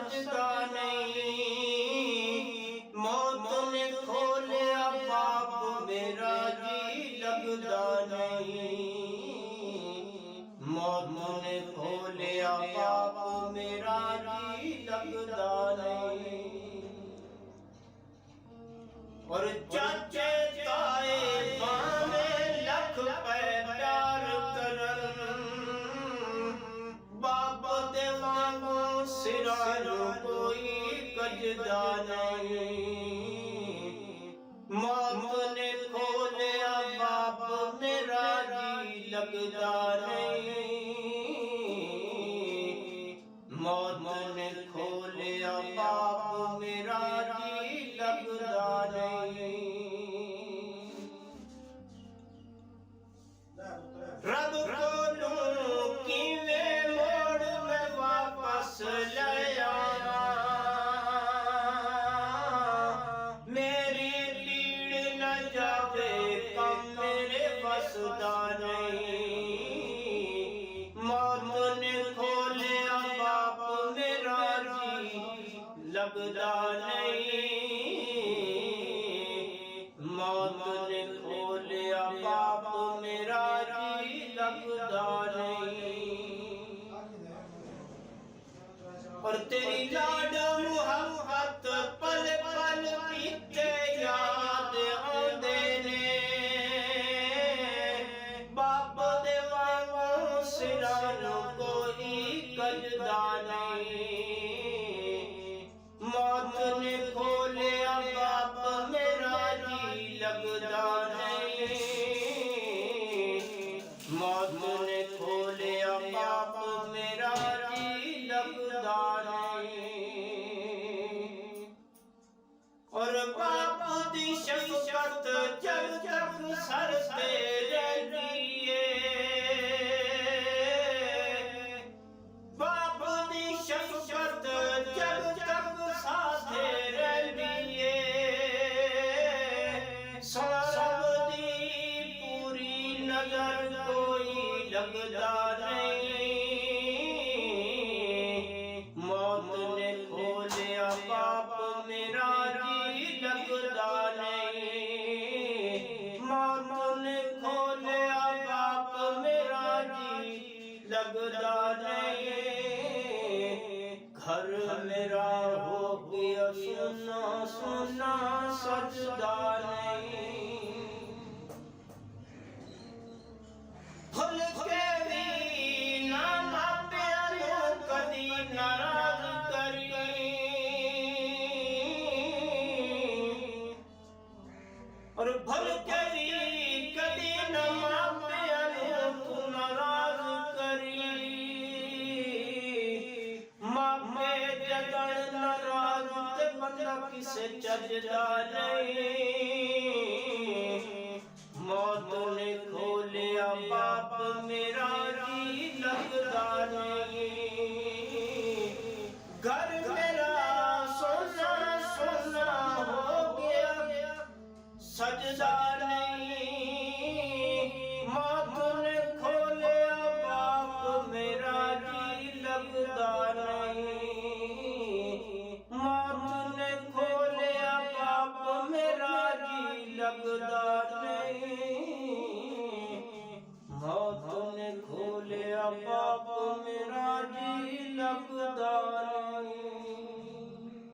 सजदा नहीं, मौत ने खोलिया बाप मेरा जी लगदा नहीं, मौत ने खोलिया बाप मेरा जी लगदा नहीं। और चाचे ताए भावे लख पे प्यार करन, बाप दे वांगू सिरानू कोई कजदा नहीं, मौत ने खोलिया बाप मेरा जी लगदा नहीं, मौत ने खोलिया बाप मेरा जी लगदा नहीं। रब कोलू किवें मोड़ मैं वापस ले आवा, मेरी पीड़ न जावे कम मेरे बसदा नहीं, मौत ने खोलिया बाप मेरा जी लगदा नहीं, मौत ने खोलिया बाप मेरा जी लगदा नहीं। और तेरी लाड मुहब्बत पल पल बीते याद आंदे ने, बाप दे वांगू सिरानू कोई कजदा नहीं, मौत ने खोलिया बाप मेरा जी लगदा नहीं, मौत ने खोलिया बाप मेरा जी लगदा नहीं। और बाप दी शफकत जब तक सर ते रहंदी है, बाप दी शफकत जब तक साथे रहंदी है, सब दी पूरी नजर कोई लगदा नहीं, मौत ने खोलिया बाप मेरा जी लगदा नहीं, मौत ने खोलिया बाप मेरा जी लगदा नहीं। घर मेरा हो गया सुना सुना सजदा नहीं, भुल के भी ना मापिया नू कदी नाराज करी, और भुल के भी कदी ना मापिया नू तू नाराज करी, मापे जगन नाराज ते बंदा किसे चजदा नहीं, मौत ने खोलिया बाप मेरा जी लगदा नहीं। घर मेरा सोना सोना हो गया सजदा नहीं, मौत ने खोलिया बाप मेरा जी लगदा नहीं, मौत ने खोलिया बाप मेरा जी लगदा नहीं, मौत ने खोलिया बाप मेरा जी